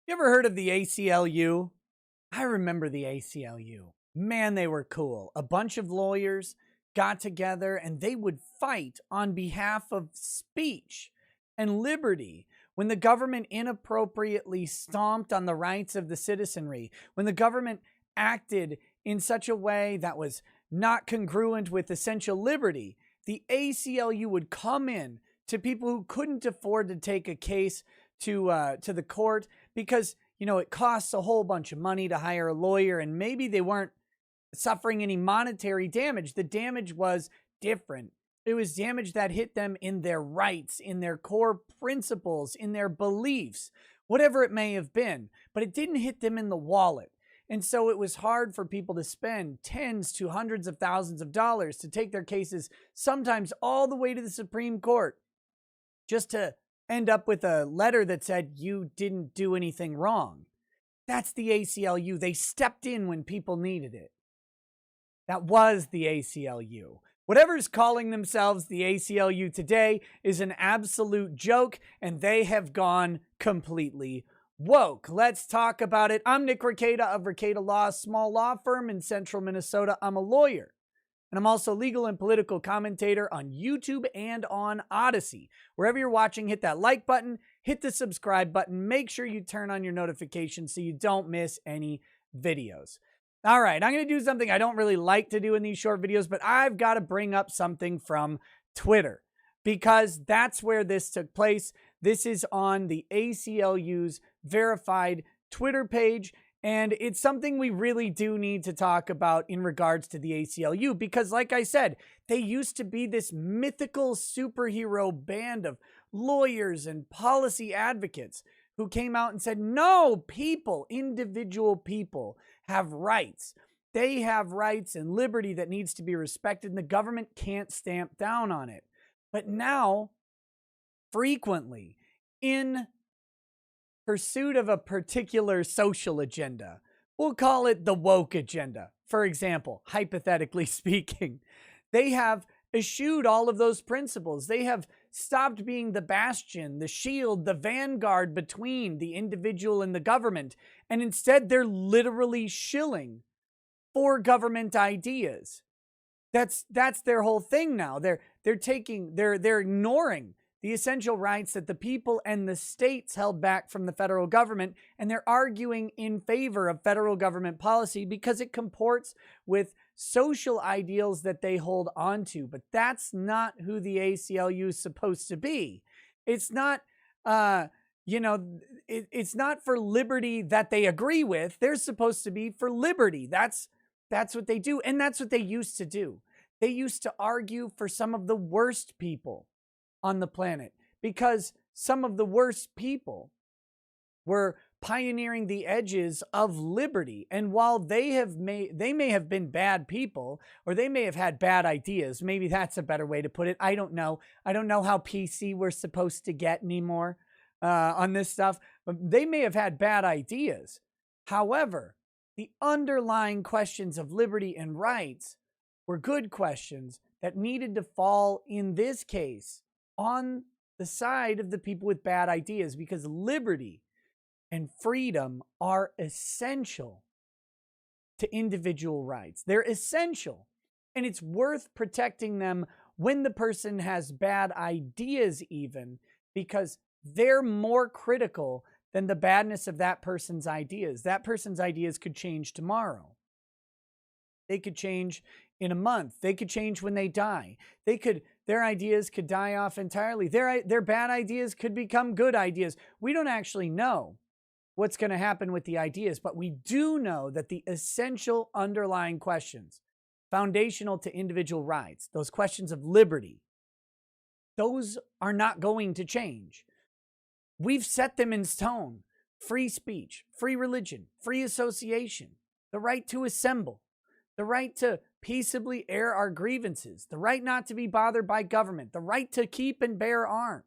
You ever heard of the ACLU? I remember the ACLU. Man, they were cool. A bunch of lawyers got together and they would fight on behalf of speech and liberty when the government inappropriately stomped on the rights of the citizenry, when the government acted in such a way that was not congruent with essential liberty. The ACLU would come in to people who couldn't afford to take a case to the court because, it costs a whole bunch of money to hire a lawyer, and maybe they weren't suffering any monetary damage. The damage was different. It was damage that hit them in their rights, in their core principles, in their beliefs, whatever it may have been, but it didn't hit them in the wallet. And so it was hard for people to spend tens to hundreds of thousands of dollars to take their cases, sometimes all the way to the Supreme Court, just to end up with a letter that said you didn't do anything wrong. That's the ACLU. They stepped in when people needed it. That was the ACLU. Whatever's calling themselves the ACLU today is an absolute joke, and they have gone completely woke. Let's talk about it. I'm Nick Rekieta of Rekieta Law, small law firm in central Minnesota. I'm a lawyer, and I'm also legal and political commentator on YouTube and on Odyssey. Wherever you're watching, hit that like button, hit the subscribe button. Make sure you turn on your notifications so you don't miss any videos. All right, I'm going to do something I don't really like to do in these short videos, but I've got to bring up something from Twitter because that's where this took place. This is on the ACLU's verified Twitter page, and it's something we really do need to talk about in regards to the ACLU because, like I said, they used to be this mythical superhero band of lawyers and policy advocates who came out and said, no, people, individual people have rights. They have rights and liberty that needs to be respected, and the government can't stamp down on it. But now, frequently, in pursuit of a particular social agenda, we'll call it the woke agenda, for example, hypothetically speaking, they have eschewed all of those principles. They have stopped being the bastion, the shield, the vanguard between the individual and the government, and instead they're literally shilling for government ideas. That's their whole thing now. They're ignoring the essential rights that the people and the states held back from the federal government, and they're arguing in favor of federal government policy because it comports with social ideals that they hold on to. But that's not who the ACLU is supposed to be. It's not, it's not for liberty that they agree with. They're supposed to be for liberty. That's what they do, and that's what they used to do. They used to argue for some of the worst people on the planet because some of the worst people were pioneering the edges of liberty. And while they may have been bad people, or they may have had bad ideas, maybe that's a better way to put it. I don't know. I don't know how PC we're supposed to get anymore on this stuff, but they may have had bad ideas. However, the underlying questions of liberty and rights were good questions that needed to fall, in this case, on the side of the people with bad ideas, because liberty and freedom are essential to individual rights. They're essential, and it's worth protecting them when the person has bad ideas even, because they're more critical than the badness of that person's ideas. That person's ideas could change tomorrow. They could change in a month. They could change when they die. Their ideas could die off entirely. Their bad ideas could become good ideas. We don't actually know what's going to happen with the ideas, but we do know that the essential underlying questions, foundational to individual rights, those questions of liberty, those are not going to change. We've set them in stone. Free speech, free religion, free association, the right to assemble, the right to peaceably air our grievances, the right not to be bothered by government, the right to keep and bear arms,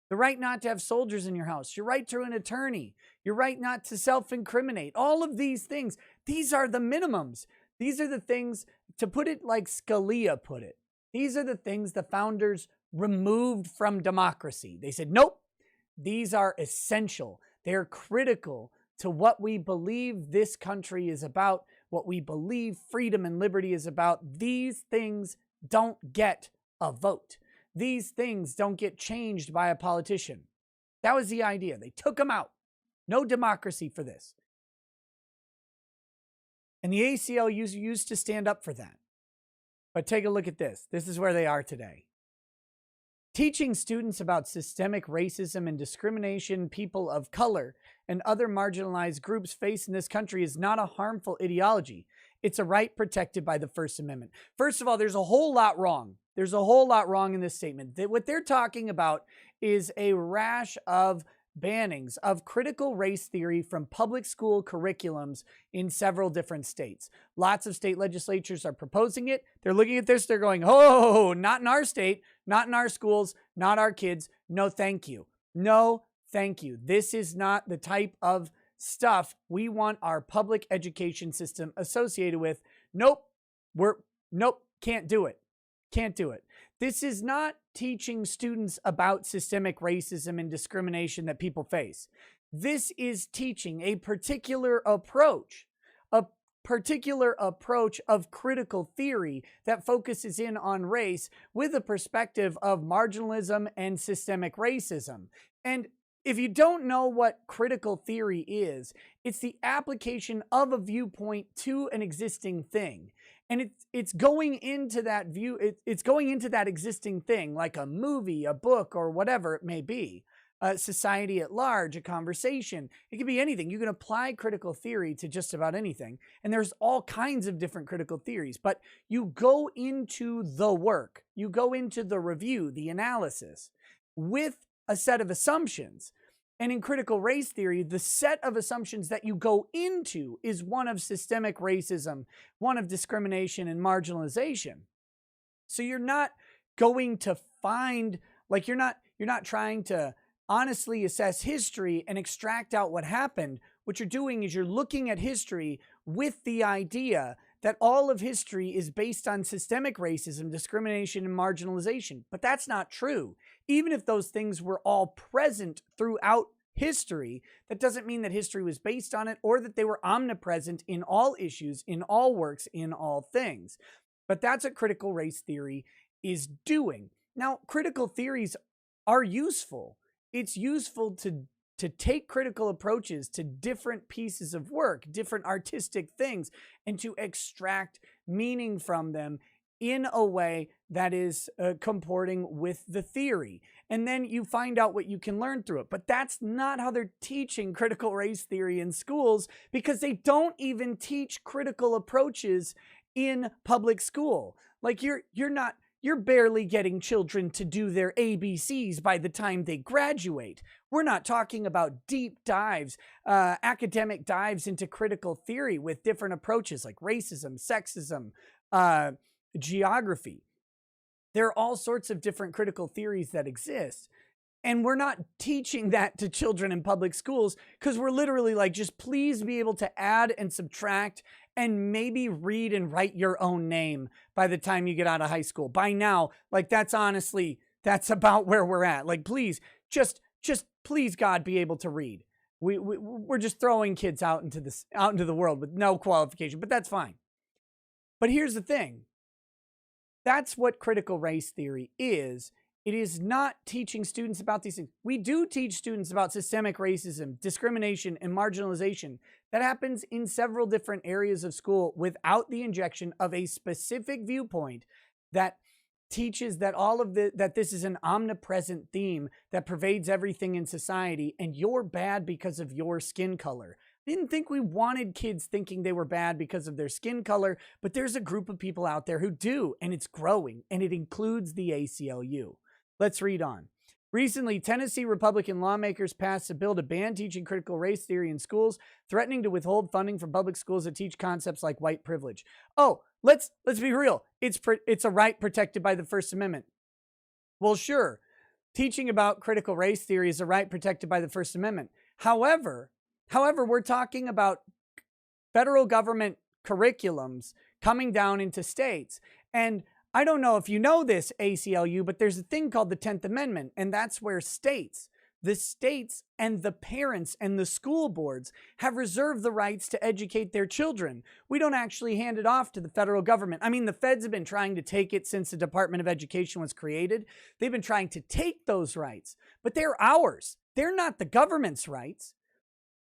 the right not to have soldiers in your house, your right to an attorney, your right not to self-incriminate. All of these things, these are the minimums. These are the things, to put it like Scalia put it, these are the things the founders removed from democracy. They said, nope, these are essential. They're critical to what we believe this country is about, what we believe freedom and liberty is about. These things don't get a vote. These things don't get changed by a politician. That was the idea. They took them out. No democracy for this. And the ACLU used to stand up for that. But take a look at this. This is where they are today. Teaching students about systemic racism and discrimination people of color and other marginalized groups face in this country is not a harmful ideology. It's a right protected by the First Amendment. First of all, there's a whole lot wrong. There's a whole lot wrong in this statement. What they're talking about is a rash of bannings of critical race theory from public school curriculums in several different states. Lots of state legislatures are proposing it. They're looking at this. They're going, oh, not in our state, not in our schools, not our kids. No, thank you. No, thank you. This is not the type of stuff we want our public education system associated with. Nope. Nope. Can't do it. Can't do it. This is not teaching students about systemic racism and discrimination that people face. This is teaching a particular approach of critical theory that focuses in on race with a perspective of marginalism and systemic racism. And if you don't know what critical theory is, it's the application of a viewpoint to an existing thing. And it's going into that view, it's going into that existing thing, like a movie, a book, or whatever it may be, society at large, a conversation. It could be anything. You can apply critical theory to just about anything. And there's all kinds of different critical theories, but you go into the work, you go into the review, the analysis, with a set of assumptions. And in critical race theory, the set of assumptions that you go into is one of systemic racism, one of discrimination and marginalization. So you're not going to find, like you're not trying to honestly assess history and extract out what happened. What you're doing is you're looking at history with the idea that all of history is based on systemic racism, discrimination, and marginalization. But that's not true. Even if those things were all present throughout history, that doesn't mean that history was based on it or that they were omnipresent in all issues, in all works, in all things. But that's what critical race theory is doing. Now, critical theories are useful. It's useful to take critical approaches to different pieces of work, different artistic things, and to extract meaning from them in a way that is comporting with the theory. And then you find out what you can learn through it. But that's not how they're teaching critical race theory in schools, because they don't even teach critical approaches in public school. Like you're barely getting children to do their ABCs by the time they graduate. We're not talking about deep dives, academic dives into critical theory with different approaches like racism, sexism, geography. There are all sorts of different critical theories that exist. And we're not teaching that to children in public schools because we're literally like, just please be able to add and subtract and maybe read and write your own name by the time you get out of high school. By now, like that's about where we're at. Like, please, just please, God, be able to read. We're just throwing kids out into the world with no qualification, but that's fine. But here's the thing. That's what critical race theory is. It is not teaching students about these things. We do teach students about systemic racism, discrimination, and marginalization. That happens in several different areas of school without the injection of a specific viewpoint that teaches that that this is an omnipresent theme that pervades everything in society, and you're bad because of your skin color. I didn't think we wanted kids thinking they were bad because of their skin color, but there's a group of people out there who do, and it's growing, and it includes the ACLU. Let's read on. Recently, Tennessee Republican lawmakers passed a bill to ban teaching critical race theory in schools, threatening to withhold funding from public schools that teach concepts like white privilege. Oh, let's be real. It's a right protected by the First Amendment. Well, sure. Teaching about critical race theory is a right protected by the First Amendment. However, we're talking about federal government curriculums coming down into states. And I don't know if you know this, ACLU, but there's a thing called the 10th Amendment, and that's where states The states and the parents and the school boards have reserved the rights to educate their children. We don't actually hand it off to the federal government. I mean, the feds have been trying to take it since the Department of Education was created. They've been trying to take those rights, but they're ours. They're not the government's rights.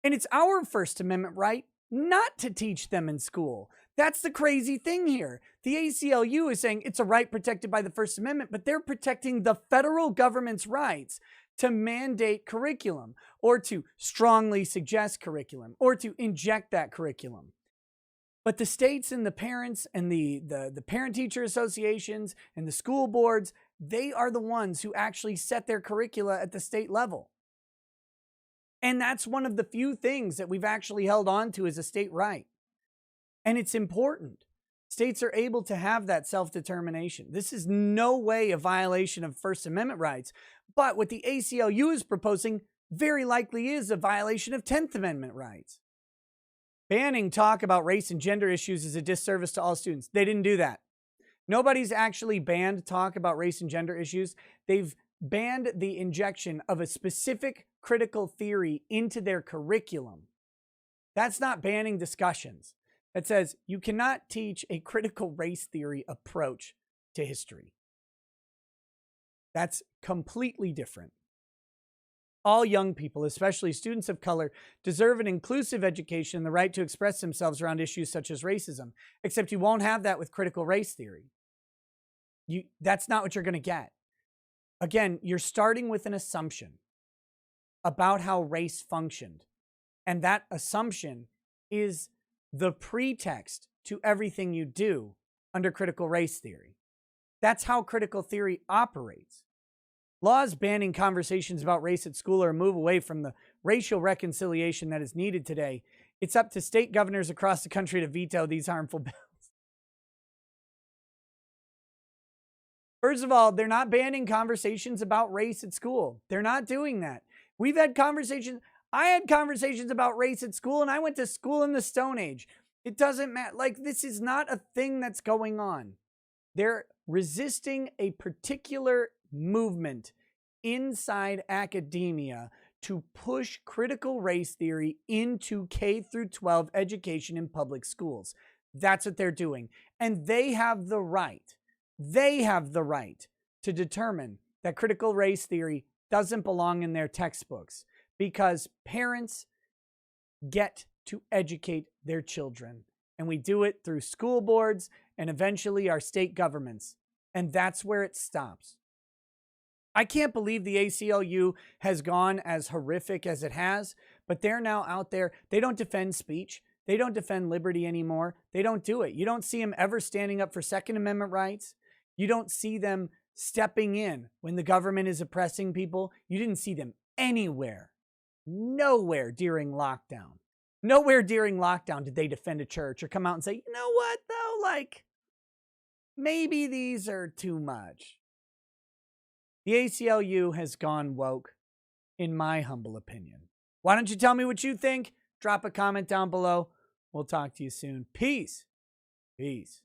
And it's our First Amendment right not to teach them in school. That's the crazy thing here. The ACLU is saying it's a right protected by the First Amendment, but they're protecting the federal government's rights to mandate curriculum or to strongly suggest curriculum or to inject that curriculum. But the states and the parents and the parent-teacher associations and the school boards, they are the ones who actually set their curricula at the state level. And that's one of the few things that we've actually held on to as a state right. And it's important. States are able to have that self-determination. This is no way a violation of First Amendment rights, but what the ACLU is proposing very likely is a violation of 10th Amendment rights. Banning talk about race and gender issues is a disservice to all students. They didn't do that. Nobody's actually banned talk about race and gender issues. They've banned the injection of a specific critical theory into their curriculum. That's not banning discussions. It says you cannot teach a critical race theory approach to history. That's completely different. All young people, especially students of color, deserve an inclusive education and the right to express themselves around issues such as racism, except you won't have that with critical race theory. That's not what you're going to get. Again, you're starting with an assumption about how race functioned, and that assumption is the pretext to everything you do under critical race theory. That's how critical theory operates. Laws banning conversations about race at school are a move away from the racial reconciliation that is needed today. It's up to state governors across the country to veto these harmful bills. First of all, they're not banning conversations about race at school. They're not doing that. We've had conversations. I had conversations about race at school, and I went to school in the Stone Age. It doesn't matter. Like, this is not a thing that's going on. They're resisting a particular movement inside academia to push critical race theory into K through 12 education in public schools. That's what they're doing. And they have the right to determine that critical race theory doesn't belong in their textbooks, because parents get to educate their children. And we do it through school boards and eventually our state governments. And that's where it stops. I can't believe the ACLU has gone as horrific as it has, but they're now out there. They don't defend speech. They don't defend liberty anymore. They don't do it. You don't see them ever standing up for Second Amendment rights. You don't see them stepping in when the government is oppressing people. You didn't see them anywhere. Nowhere during lockdown. Nowhere during lockdown did they defend a church or come out and say, you know what, though, like, maybe these are too much. The ACLU has gone woke, in my humble opinion. Why don't you tell me what you think? Drop a comment down below. We'll talk to you soon. Peace. Peace.